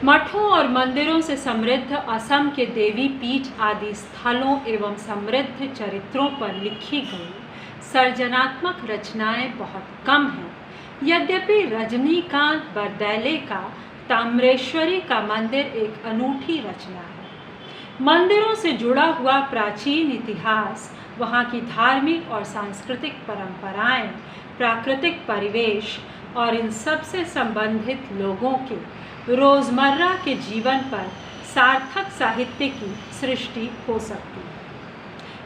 मठों और मंदिरों से समृद्ध असम के देवी पीठ आदि स्थलों एवं समृद्ध चरित्रों पर लिखी गई सर्जनात्मक रचनाएं बहुत कम हैं। यद्यपि रजनीकांत बरदैले का ताम्रेश्वरी का मंदिर एक अनूठी रचना है। मंदिरों से जुड़ा हुआ प्राचीन इतिहास, वहाँ की धार्मिक और सांस्कृतिक परंपराएं, प्राकृतिक परिवेश और इन सब से संबंधित लोगों के रोज़मर्रा के जीवन पर सार्थक साहित्य की सृष्टि हो सकती है।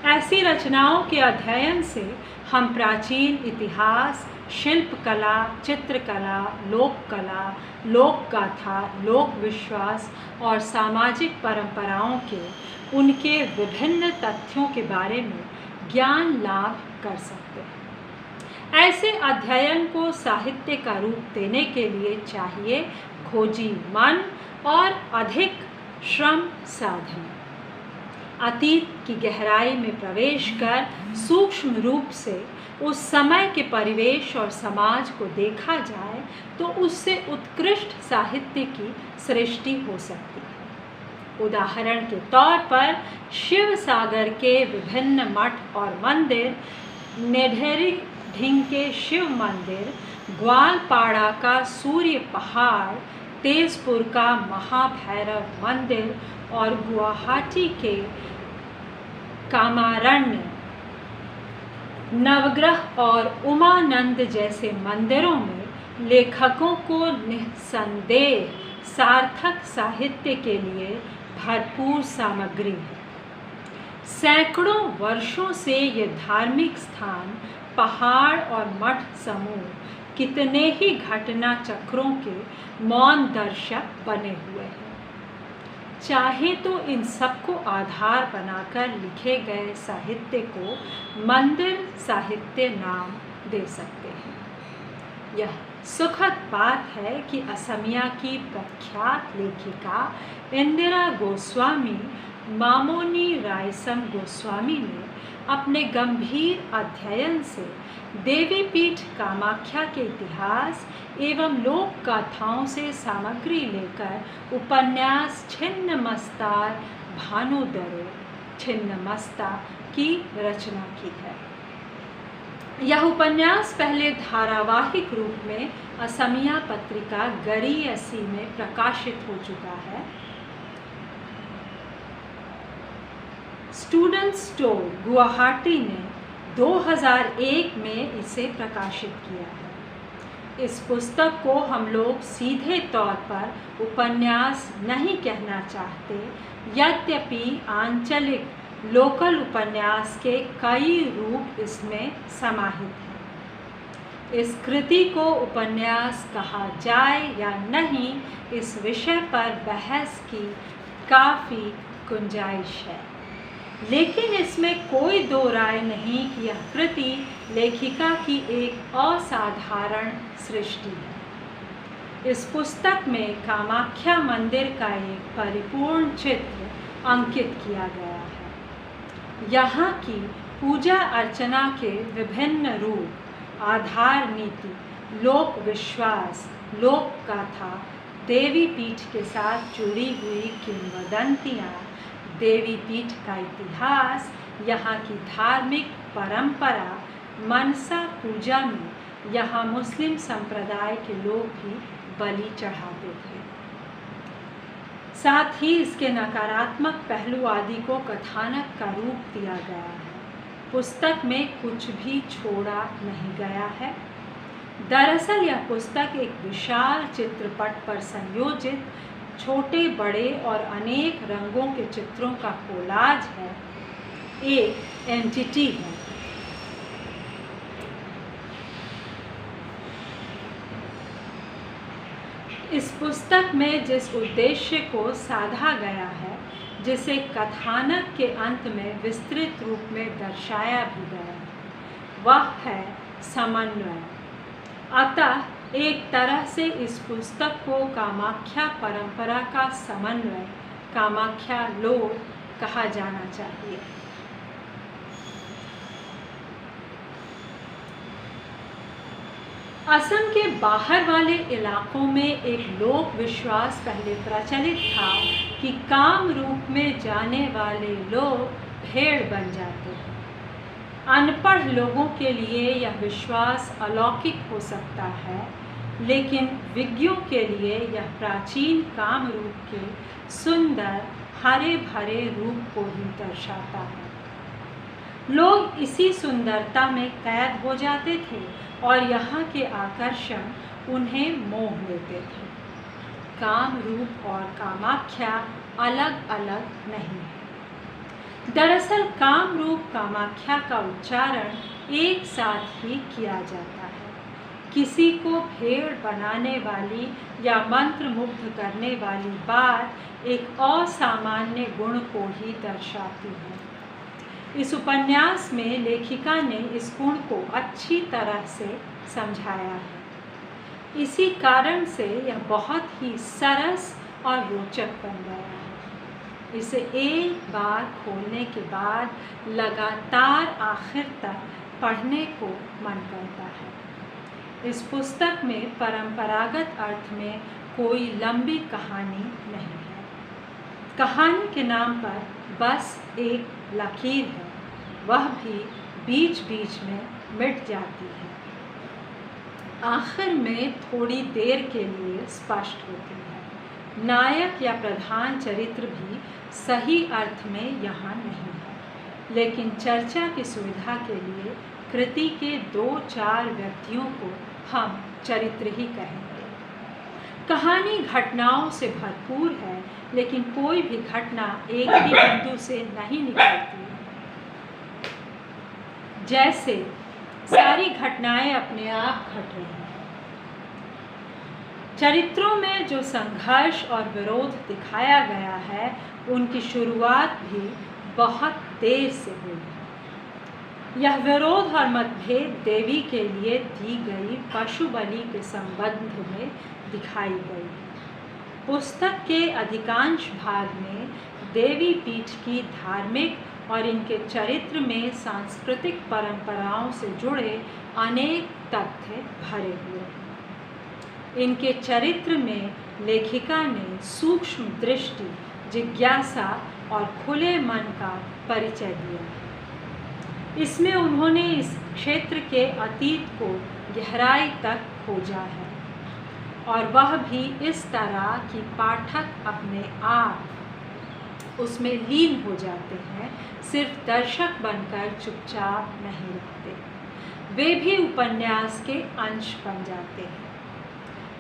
ऐसी रचनाओं के अध्ययन से हम प्राचीन इतिहास, शिल्पकला, चित्रकला, लोककला, लोकगाथा, लोक विश्वास और सामाजिक परंपराओं के उनके विभिन्न तथ्यों के बारे में ज्ञान लाभ कर सकते हैं। ऐसे अध्ययन को साहित्य का रूप देने के लिए चाहिए खोजी मन और अधिक श्रम साधन। अतीत की गहराई में प्रवेश कर सूक्ष्म रूप से उस समय के परिवेश और समाज को देखा जाए तो उससे उत्कृष्ट साहित्य की सृष्टि हो सकती है। उदाहरण के तौर पर शिव सागर के विभिन्न मठ और मंदिर, नेढेरी ढींग के शिव मंदिर, ग्वालपाड़ा का सूर्य पहाड़, तेजपुर का महाभैरव मंदिर और गुवाहाटी के कामारण्य, नवग्रह और उमानंद जैसे मंदिरों में लेखकों को निस्संदेह सार्थक साहित्य के लिए भरपूर सामग्री है। सैकड़ों वर्षों से ये धार्मिक स्थान, पहाड़ और मठ समूह कितने ही घटना चक्रों के मौन दर्शक बने हुए हैं। चाहे तो इन सबको आधार बनाकर लिखे गए साहित्य को मंदिर साहित्य नाम दे सकते हैं। यह सुखद बात है कि असमिया की प्रख्यात लेखिका इंदिरा गोस्वामी मामोनी रायसम गोस्वामी ने अपने गंभीर अध्ययन से देवी पीठ कामाख्या के इतिहास एवं लोक गाथाओं से सामग्री लेकर उपन्यास छिन्नमस्तार भानुदरो छिन्नमस्ता की रचना की है। यह उपन्यास पहले धारावाहिक रूप में असमिया पत्रिका गरीयसी में प्रकाशित हो चुका है। स्टूडेंट स्टोर गुवाहाटी ने 2001 में इसे प्रकाशित किया है। इस पुस्तक को हम लोग सीधे तौर पर उपन्यास नहीं कहना चाहते, यद्यपि आंचलिक लोकल उपन्यास के कई रूप इसमें समाहित हैं। इस कृति को उपन्यास कहा जाए या नहीं, इस विषय पर बहस की काफ़ी गुंजाइश है, लेकिन इसमें कोई दो राय नहीं कि यह कृति लेखिका की एक असाधारण सृष्टि है। इस पुस्तक में कामाख्या मंदिर का एक परिपूर्ण चित्र अंकित किया गया है। यहाँ की पूजा अर्चना के विभिन्न रूप, आधार नीति, लोक विश्वास, लोक गाथा, देवी पीठ के साथ जुड़ी हुई किंवदंतियाँ, देवी पीठ का इतिहास, यहाँ की धार्मिक परंपरा, मनसा पूजा में यहाँ मुस्लिम संप्रदाय के लोग भी बलि चढ़ाते थे। साथ ही इसके नकारात्मक पहलू आदि को कथानक का रूप दिया गया है। पुस्तक में कुछ भी छोड़ा नहीं गया है। दरअसल यह पुस्तक एक विशाल चित्रपट पर संयोजित छोटे बड़े और अनेक रंगों के चित्रों का कोलाज है, एक एंटिटी है। इस पुस्तक में जिस उद्देश्य को साधा गया है, जिसे कथानक के अंत में विस्तृत रूप में दर्शाया भी गया है, वह है समन्वय। अतः एक तरह से इस पुस्तक को कामाख्या परंपरा का समन्वय, कामाख्या लोड कहा जाना चाहिए। असम के बाहर वाले इलाकों में एक लोक विश्वास पहले प्रचलित था कि काम रूप में जाने वाले लोग भेड़ बन जाते हैं। अनपढ़ लोगों के लिए यह विश्वास अलौकिक हो सकता है, लेकिन विज्ञों के लिए यह प्राचीन काम रूप के सुंदर हरे भरे रूप को ही दर्शाता है। लोग इसी सुंदरता में कैद हो जाते थे और यहाँ के आकर्षण उन्हें मोह लेते थे। काम रूप और कामाख्या अलग अलग नहीं है। दरअसल काम रूप कामाख्या का उच्चारण एक साथ ही किया जाता है। किसी को भेड़ बनाने वाली या मंत्र मुग्ध करने वाली बात एक असामान्य गुण को ही दर्शाती है। इस उपन्यास में लेखिका ने इस गुण को अच्छी तरह से समझाया है। इसी कारण से यह बहुत ही सरस और रोचक बन गया है। इसे एक बार खोलने के बाद लगातार आखिर तक पढ़ने को मन करता है। इस पुस्तक में परंपरागत अर्थ में कोई लंबी कहानी नहीं है। कहानी के नाम पर बस एक लकीर है, वह भी बीच बीच में मिट जाती है। आखिर में थोड़ी देर के लिए स्पष्ट होती है। नायक या प्रधान चरित्र भी सही अर्थ में यहाँ नहीं है, लेकिन चर्चा की सुविधा के लिए कृति के 2-4 व्यक्तियों को हम चरित्र ही कहेंगे। कहानी घटनाओं से भरपूर है, लेकिन कोई भी घटना एक ही बिंदु से नहीं निकलती। जैसे सारी घटनाएं अपने आप घट रही हैं। चरित्रों में जो संघर्ष और विरोध दिखाया गया है, उनकी शुरुआत भी बहुत देर से हुई है। यह विरोध और मतभेद देवी के लिए दी गई पशु बलि के संबंध में दिखाई गई है। पुस्तक के अधिकांश भाग में देवी पीठ की धार्मिक और इनके चरित्र में सांस्कृतिक परंपराओं से जुड़े अनेक तथ्य भरे हुए हैं। इनके चरित्र में लेखिका ने सूक्ष्म दृष्टि, जिज्ञासा और खुले मन का परिचय दिया है। इसमें उन्होंने इस क्षेत्र के अतीत को गहराई तक खोजा है, और वह भी इस तरह कि पाठक अपने आप उसमें लीन हो जाते हैं, सिर्फ दर्शक बनकर चुपचाप नहीं रहते। वे भी उपन्यास के अंश बन जाते हैं।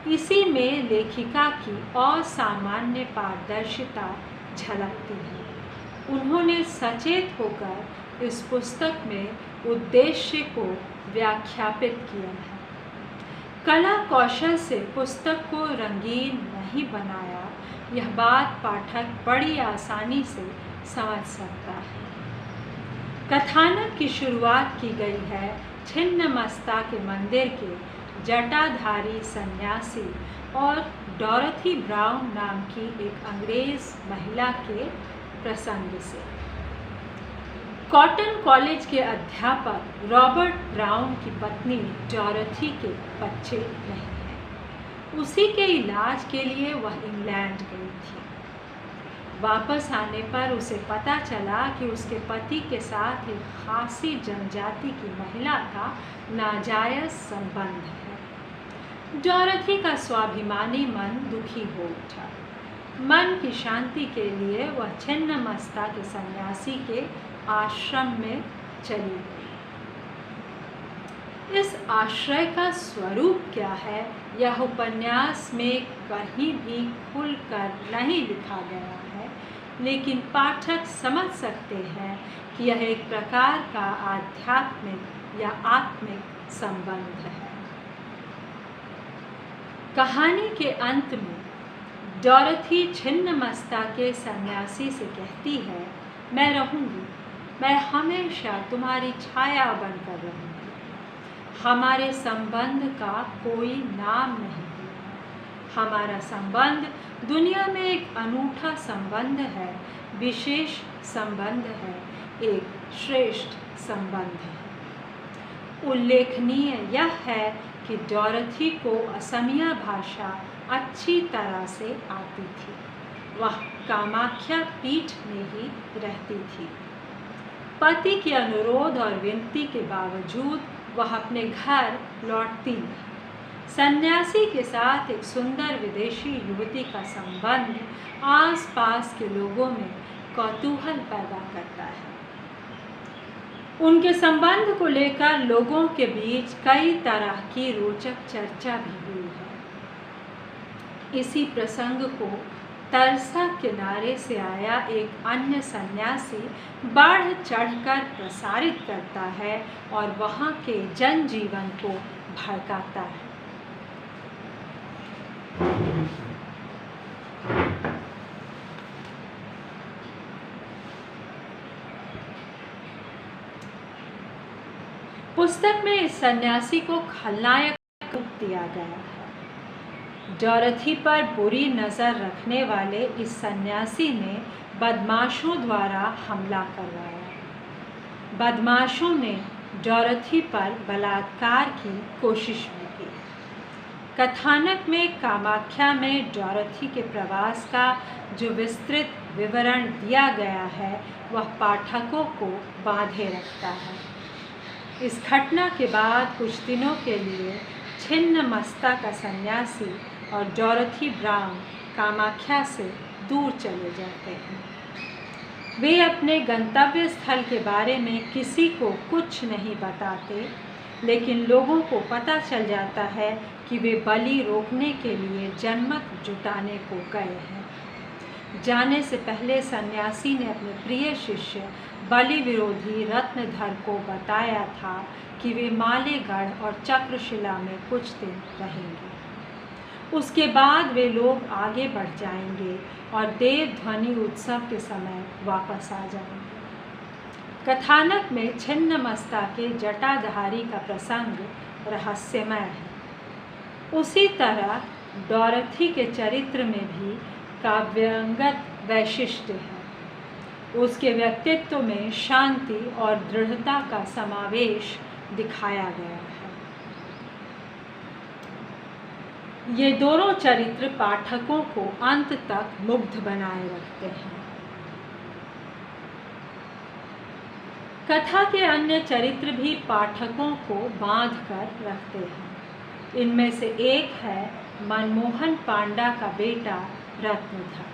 इसी में लेखिका की असामान्य पारदर्शिता झलकती है। उन्होंने सचेत होकर इस पुस्तक में उद्देश्य को व्याख्यापित किया है। कला कौशल से पुस्तक को रंगीन नहीं बनाया, यह बात पाठक बड़ी आसानी से समझ सकता है। कथानक की शुरुआत की गई है छिन्नमस्ता के मंदिर के जटाधारी सन्यासी और डॉरथी ब्राउन नाम की एक अंग्रेज महिला के प्रसंग से। कॉटन कॉलेज के अध्यापक रॉबर्ट ब्राउन की पत्नी डॉरथी के बच्चे नहीं हैं। उसी के इलाज के लिए वह इंग्लैंड गई थी। वापस आने पर उसे पता चला कि उसके पति के साथ एक खासी जनजाति की महिला का नाजायज संबंध है। डॉरथी का स्वाभिमानी मन दुखी हो उठा। मन की शांति के लिए वह छिन्नमस्ता के सन्यासी के आश्रम में चली गई। इस आश्रय का स्वरूप क्या है, यह उपन्यास में कहीं भी खुलकर नहीं लिखा गया है, लेकिन पाठक समझ सकते हैं कि यह एक प्रकार का आध्यात्मिक या आत्मिक संबंध है। कहानी के अंत में डॉरथी छिन्नमस्ता के सन्यासी से कहती है, मैं रहूँगी, मैं हमेशा तुम्हारी छाया बनकर रहूँगी। हमारे संबंध का कोई नाम नहीं है। हमारा संबंध दुनिया में एक अनूठा संबंध है, विशेष संबंध है, एक श्रेष्ठ संबंध है। उल्लेखनीय यह है कि डॉरथी को असमिया भाषा अच्छी तरह से आती थी। वह कामाख्या पीठ में ही रहती थी। पति के अनुरोध और विनती के बावजूद वह अपने घर लौटती नहीं। सन्यासी के साथ एक सुंदर विदेशी युवती का संबंध आसपास के लोगों में कौतूहल पैदा करता है। उनके संबंध को लेकर लोगों के बीच कई तरह की रोचक चर्चा भी हुई है। इसी प्रसंग को तरसा किनारे से आया एक अन्य सन्यासी बढ़ चढ़कर प्रसारित करता है और वहाँ के जनजीवन को भड़काता है। पुस्तक में इस सन्यासी को खलनायक रूप दिया गया है। डॉरथी पर बुरी नज़र रखने वाले इस सन्यासी ने बदमाशों द्वारा हमला करवाया। बदमाशों ने डॉरथी पर बलात्कार की कोशिश भी की। कथानक में कामाख्या में डॉरथी के प्रवास का जो विस्तृत विवरण दिया गया है वह पाठकों को बांधे रखता है। इस घटना के बाद कुछ दिनों के लिए छिन्न मस्ता का सन्यासी और डॉरथी ब्राउन कामाख्या से दूर चले जाते हैं। वे अपने गंतव्य स्थल के बारे में किसी को कुछ नहीं बताते, लेकिन लोगों को पता चल जाता है कि वे बलि रोकने के लिए जनमत जुटाने को गए हैं। जाने से पहले सन्यासी ने अपने प्रिय शिष्य बलि विरोधी रत्नधर को बताया था कि वे मालेगढ़ और चक्रशिला में कुछ दिन रहेंगे। उसके बाद वे लोग आगे बढ़ जाएंगे और देवध्वनि उत्सव के समय वापस आ जाएंगे। कथानक में छिन्नमस्ता के जटाधारी का प्रसंग रहस्यमय है। उसी तरह डॉरथी के चरित्र में भी काव्यांगत वैशिष्ट्य है। उसके व्यक्तित्व में शांति और दृढ़ता का समावेश दिखाया गया है। ये दोनों चरित्र पाठकों को अंत तक मुग्ध बनाए रखते हैं। कथा के अन्य चरित्र भी पाठकों को बांध कर रखते हैं। इनमें से एक है मनमोहन पांडा का बेटा रत्नधर।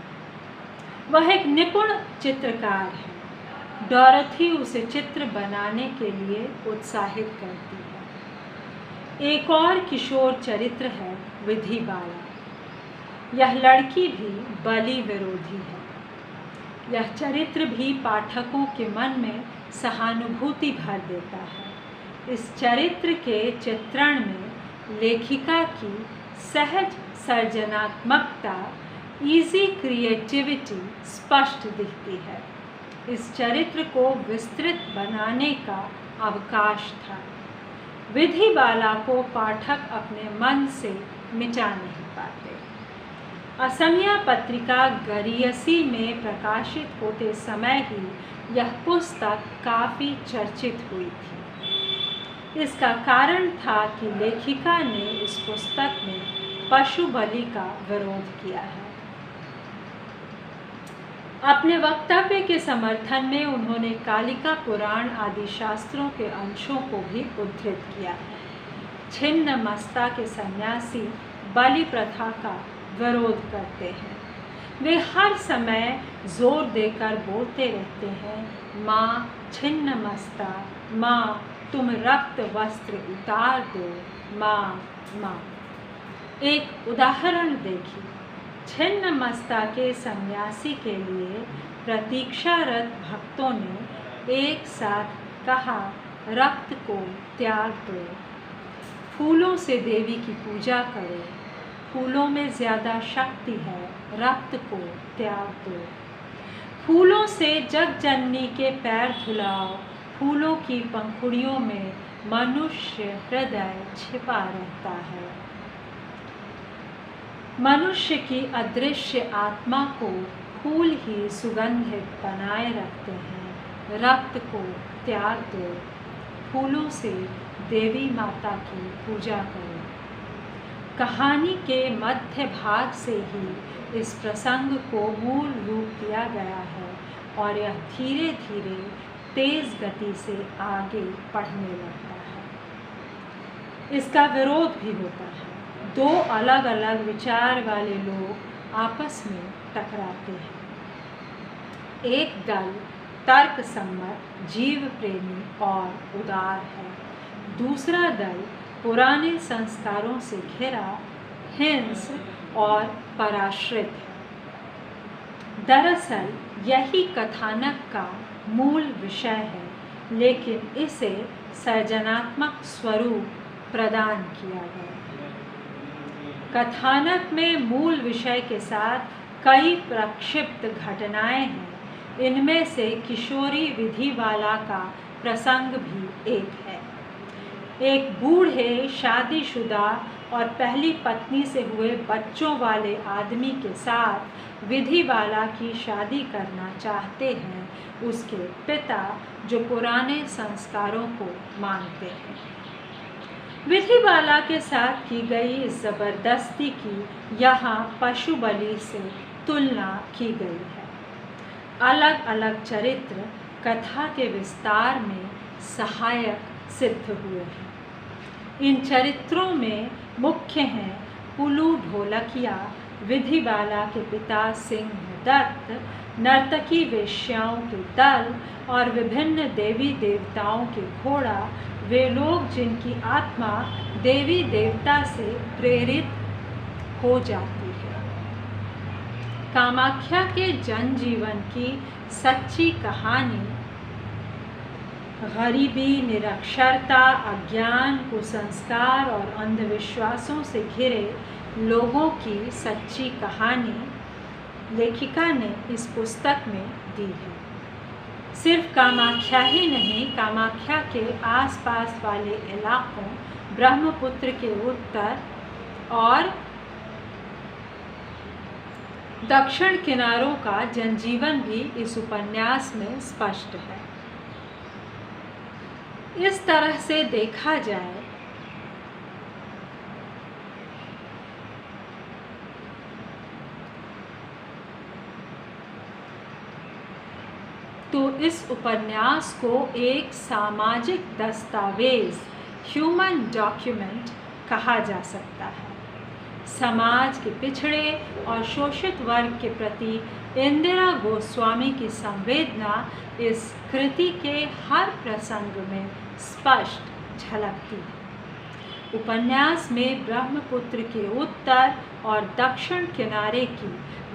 वह एक निपुण चित्रकार है। डॉरथी उसे चित्र बनाने के लिए उत्साहित करती है। एक और किशोर चरित्र है विधिबाला। यह लड़की भी बलि विरोधी है। यह चरित्र भी पाठकों के मन में सहानुभूति भर देता है। इस चरित्र के चित्रण में लेखिका की सहज सर्जनात्मकता, ईजी क्रिएटिविटी स्पष्ट दिखती है। इस चरित्र को विस्तृत बनाने का अवकाश था। विधिबाला को पाठक अपने मन से मिटा नहीं पाते। असमिया पत्रिका गरियसी में प्रकाशित होते समय ही यह पुस्तक काफ़ी चर्चित हुई थी। इसका कारण था कि लेखिका ने इस पुस्तक में पशु बलि का विरोध किया है। अपने वक्तव्य के समर्थन में उन्होंने कालिका पुराण आदि शास्त्रों के अंशों को भी उद्धृत किया है। छिन्नमस्ता के सन्यासी बलि प्रथा का विरोध करते हैं। वे हर समय जोर देकर बोलते रहते हैं, माँ छिन्नमस्ता, माँ तुम रक्त वस्त्र उतार दो, माँ माँ। एक उदाहरण देखिए। छिन्नमस्ता के सन्यासी के लिए प्रतीक्षारत भक्तों ने एक साथ कहा, रक्त को त्याग दो, फूलों से देवी की पूजा करो, फूलों में ज़्यादा शक्ति है, रक्त को त्याग दो। फूलों से जगजननी के पैर धुलाओ, फूलों की पंखुड़ियों में मनुष्य हृदय छिपा रहता है। मनुष्य की अदृश्य आत्मा को फूल ही सुगंधित बनाए रखते हैं। रक्त को त्याग दो, फूलों से देवी माता की पूजा करो। कहानी के मध्य भाग से ही इस प्रसंग को मूल रूप दिया गया है और यह धीरे धीरे तेज गति से आगे बढ़ने लगता है। इसका विरोध भी होता है। दो अलग अलग विचार वाले लोग आपस में टकराते हैं। एक दल तर्क सम्मत, जीव प्रेमी और उदार है। दूसरा दल पुराने संस्कारों से घिरा, हिंस्र और पराश्रित है। दरअसल यही कथानक का मूल विषय है, लेकिन इसे सर्जनात्मक स्वरूप प्रदान किया गया है। कथानक में मूल विषय के साथ कई प्रक्षिप्त घटनाएं हैं। इनमें से किशोरी विधिवाला का प्रसंग भी एक है। एक बूढ़े शादीशुदा और पहली पत्नी से हुए बच्चों वाले आदमी के साथ विधिवाला की शादी करना चाहते हैं उसके पिता, जो पुराने संस्कारों को मानते हैं। विधिवाला के साथ की गई इस जबरदस्ती की यहाँ पशु बलि से तुलना की गई है। अलग अलग चरित्र कथा के विस्तार में सहायक सिद्ध हुए हैं। इन चरित्रों में मुख्य हैं पुलू ढोलकिया, विधिवाला के पिता सिंह दत्त, नर्तकी वेश्याओं के दल और विभिन्न देवी देवताओं के घोड़ा, वे लोग जिनकी आत्मा देवी देवता से प्रेरित हो जाती है। कामाख्या के जनजीवन की सच्ची कहानी गरीबी, निरक्षरता, अज्ञान, कुसंस्कार और अंधविश्वासों से घिरे लोगों की सच्ची कहानी लेखिका ने इस पुस्तक में दी है। सिर्फ कामाख्या ही नहीं, कामाख्या के आसपास वाले इलाकों, ब्रह्मपुत्र के उत्तर और दक्षिण किनारों का जनजीवन भी इस उपन्यास में स्पष्ट है। इस तरह से देखा जाए तो इस उपन्यास को एक सामाजिक दस्तावेज, ह्यूमन डॉक्यूमेंट कहा जा सकता है। समाज के पिछड़े और शोषित वर्ग के प्रति इंदिरा गोस्वामी की संवेदना इस कृति के हर प्रसंग में स्पष्ट झलकती है। उपन्यास में ब्रह्मपुत्र के उत्तर और दक्षिण किनारे की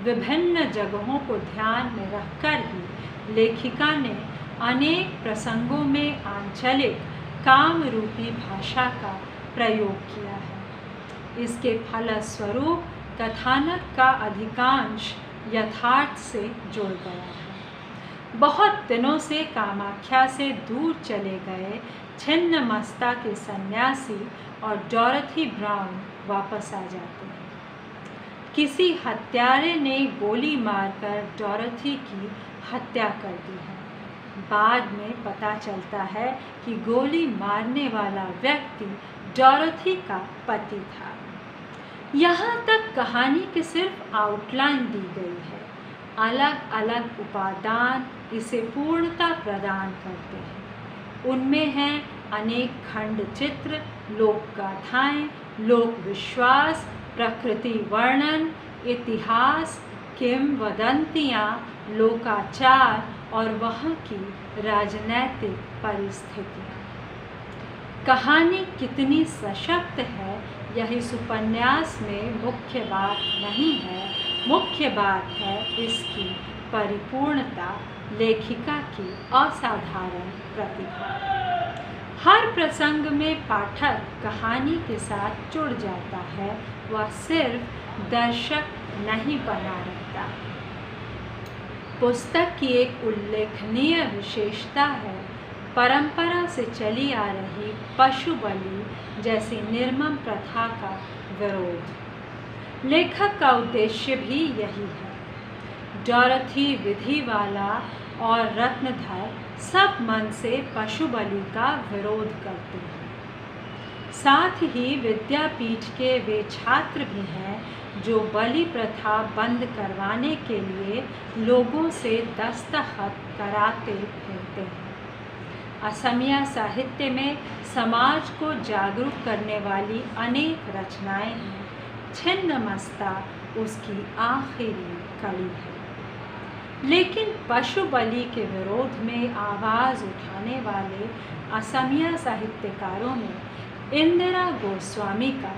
विभिन्न जगहों को ध्यान में रखकर ही लेखिका ने अनेक प्रसंगों में आंचलिक काम रूपी भाषा का प्रयोग किया है। इसके फलस्वरूप कथानक का अधिकांश यथार्थ से जुड़ गया है। बहुत दिनों से कामाख्या से दूर चले गए छिन्नमस्ता के सन्यासी और डॉरथी ब्राउन वापस आ जाते हैं। किसी हत्यारे ने गोली मारकर डॉरथी की हत्या कर दी है। बाद में पता चलता है कि गोली मारने वाला व्यक्ति डॉरथी का पति था। यहाँ तक कहानी की सिर्फ आउटलाइन दी गई है। अलग अलग उपादान इसे पूर्णता प्रदान करते हैं। उनमें हैं अनेक खंड चित्र, लोक गाथाएं, लोक विश्वास, प्रकृति वर्णन, इतिहास, किंवदंतियाँ, लोकाचार और वहाँ की राजनैतिक परिस्थितियाँ। कहानी कितनी सशक्त है यह इस उपन्यास में मुख्य बात नहीं है। मुख्य बात है इसकी परिपूर्णता, लेखिका की असाधारण प्रतिभा। हर प्रसंग में पाठक कहानी के साथ जुड़ जाता है, वह सिर्फ दर्शक नहीं बना रहता। पुस्तक की एक उल्लेखनीय विशेषता है परंपरा से चली आ रही पशु बलि जैसी निर्मम प्रथा का विरोध। लेखक का उद्देश्य भी यही है। डॉरथी, विधिवाला और रत्नधर सब मन से पशु बलि का विरोध करते हैं। साथ ही विद्यापीठ के वे छात्र भी हैं जो बलि प्रथा बंद करवाने के लिए लोगों से दस्तखत कराते फिरते हैं। असमिया साहित्य में समाज को जागरूक करने वाली अनेक रचनाएं हैं। छिन्नमस्ता उसकी आखिरी कड़ी है। लेकिन पशु बलि के विरोध में आवाज़ उठाने वाले असमिया साहित्यकारों में इंदिरा गोस्वामी का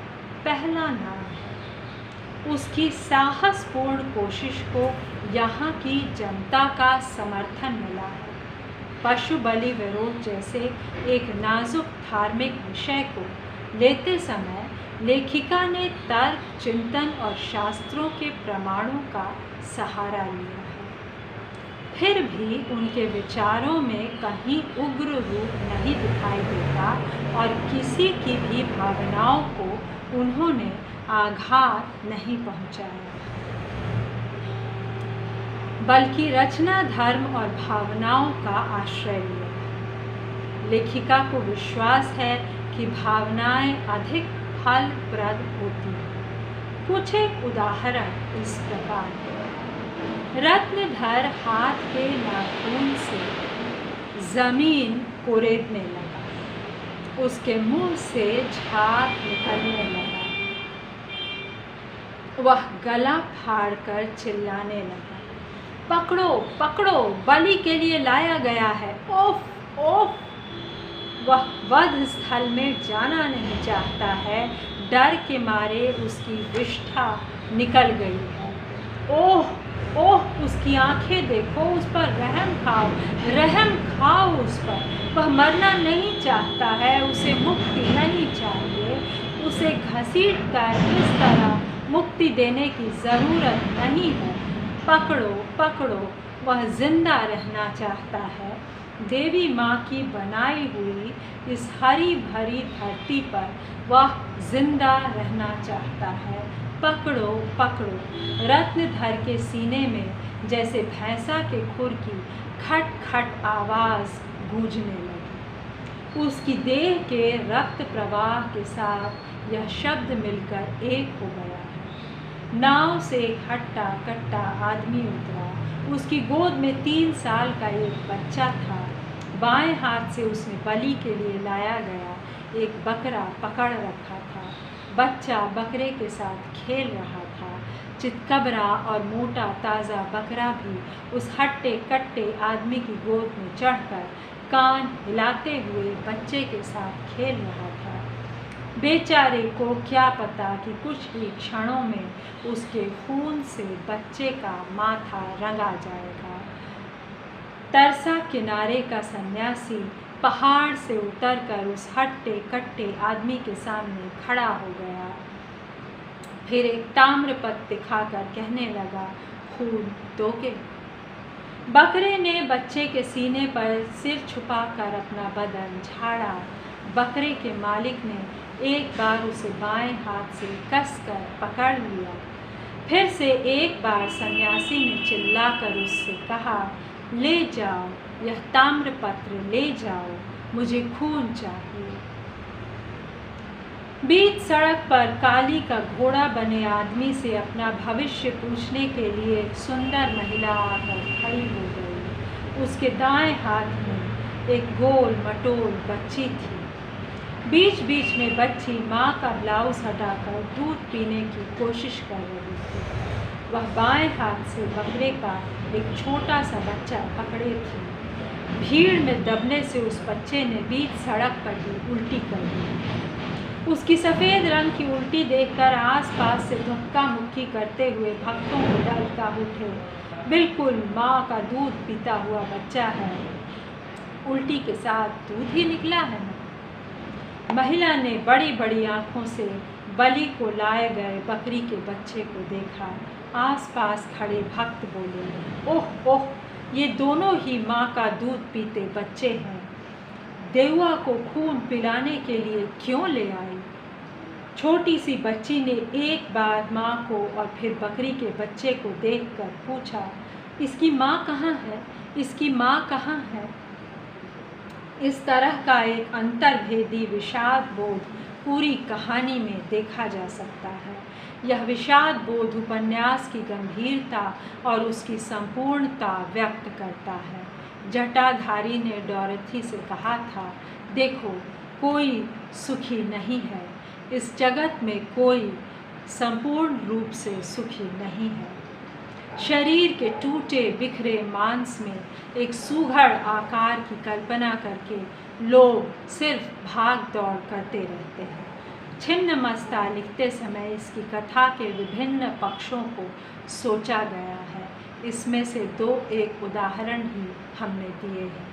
पहला नाम है। उसकी साहसपूर्ण कोशिश को यहाँ की जनता का समर्थन मिला है। पशु बलि विरोध जैसे एक नाजुक धार्मिक विषय को लेते समय लेखिका ने तर्क, चिंतन और शास्त्रों के प्रमाणों का सहारा लिया है। फिर भी उनके विचारों में कहीं उग्र रूप नहीं दिखाई देता और किसी की भी भावनाओं को उन्होंने आघात नहीं पहुंचाया, बल्कि रचना, धर्म और भावनाओं का आश्रय लिया। लेखिका को विश्वास है कि भावनाएं अधिक फलप्रद होती हैं। कुछ एक उदाहरण इस प्रकार है। रत्नधर हाथ के नाखून से जमीन कुरेदने लगा। उसके मुंह से झाग निकलने लगा। वह गला फाड़कर चिल्लाने लगा, पकड़ो पकड़ो, बलि के लिए लाया गया है। ओफ ओफ। वह वध स्थल में जाना नहीं चाहता है। डर के मारे उसकी विष्ठा निकल गई है। ओह ओह, उसकी आंखें देखो, उस पर रहम खाओ उस पर। वह मरना नहीं चाहता है, उसे मुक्ति नहीं चाहिए। उसे घसीट कर इस तरह मुक्ति देने की ज़रूरत नहीं है। पकड़ो पकड़ो, वह जिंदा रहना चाहता है। देवी माँ की बनाई हुई इस हरी भरी धरती पर वह जिंदा रहना चाहता है। पकड़ो पकड़ो। रत्नधर के सीने में जैसे भैंसा के खुर की खट खट आवाज़ गूंजने लगी। उसकी देह के रक्त प्रवाह के साथ यह शब्द मिलकर एक हो गया है। नाव से एक हट्टा कट्टा आदमी उतरा। उसकी गोद में 3 साल का एक बच्चा था। बाएं हाथ से उसने बलि के लिए लाया गया एक बकरा पकड़ रखा था। बच्चा बकरे के साथ खेल रहा था। चितकबरा और मोटा ताज़ा बकरा भी उस हट्टे कट्टे आदमी की गोद में चढ़कर कान हिलाते हुए बच्चे के साथ खेल रहा था। बेचारे को क्या पता कि कुछ ही क्षणों में उसके खून से बच्चे का माथा रंगा जाएगा। तरसा किनारे का सन्यासी पहाड़ से उतरकर उस हट्टे कट्टे आदमी के सामने खड़ा हो गया। फिर एक ताम्रपत्र दिखाकर कहने लगा, खून दोगे? बकरे ने बच्चे के सीने पर सिर छुपाकर अपना बदन झाड़ा। बकरे के मालिक ने एक बार उसे बाएं हाथ से कसकर पकड़ लिया। फिर से एक बार सन्यासी ने चिल्लाकर उससे कहा, ले जाओ, यह ताम्रपत्र ले जाओ, मुझे खून चाहिए। बीच सड़क पर काली का घोड़ा बने आदमी से अपना भविष्य पूछने के लिए एक सुंदर महिला आकर खड़ी हो गई। उसके दाएं हाथ में एक गोल मटोल बच्ची थी। बीच बीच में बच्ची माँ का ब्लाउज हटाकर दूध पीने की कोशिश कर रही थी। वह बाएं हाथ से बकरे का एक छोटा सा बच्चा पकड़े थी। भीड़ में दबने से उस बच्चे ने बीच सड़क पर ही उल्टी कर दी। उसकी सफ़ेद रंग की उल्टी देखकर आसपास से धक्का मुक्की करते हुए भक्तों को डर का उठे। बिल्कुल माँ का दूध पीता हुआ बच्चा है, उल्टी के साथ दूध ही निकला है। महिला ने बड़ी बड़ी आँखों से बलि को लाए गए बकरी के बच्चे को देखा। आसपास खड़े भक्त बोले, ओह ओह, ये दोनों ही माँ का दूध पीते बच्चे हैं। देवा को खून पिलाने के लिए क्यों ले आई? छोटी सी बच्ची ने एक बार माँ को और फिर बकरी के बच्चे को देखकर पूछा, इसकी माँ कहाँ है? इसकी माँ कहाँ है? इस तरह का एक अंतर्भेदी विषाद बोध पूरी कहानी में देखा जा सकता है। यह विषाद बोध उपन्यास की गंभीरता और उसकी संपूर्णता व्यक्त करता है। जटाधारी ने डॉरेथी से कहा था, देखो, कोई सुखी नहीं है, इस जगत में कोई संपूर्ण रूप से सुखी नहीं है। शरीर के टूटे बिखरे मांस में एक सुघड़ आकार की कल्पना करके लोग सिर्फ भाग दौड़ करते रहते हैं। छिन्नमस्ता लिखते समय इसकी कथा के विभिन्न पक्षों को सोचा गया है। इसमें से एक उदाहरण ही हमने दिए हैं।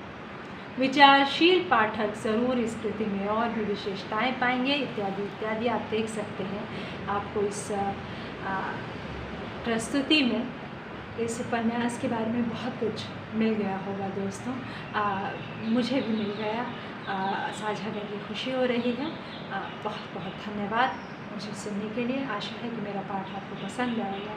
विचारशील पाठक ज़रूर इस कृति में और भी विशेषताएं पाएंगे, इत्यादि इत्यादि। आप देख सकते हैं, आपको इस प्रस्तुति में इस उपन्यास के बारे में बहुत कुछ मिल गया होगा दोस्तों। मुझे भी मिल गया, साझा करके खुशी हो रही है। बहुत बहुत धन्यवाद मुझे सुनने के लिए। आशा है कि मेरा पाठ आपको पसंद आएगा।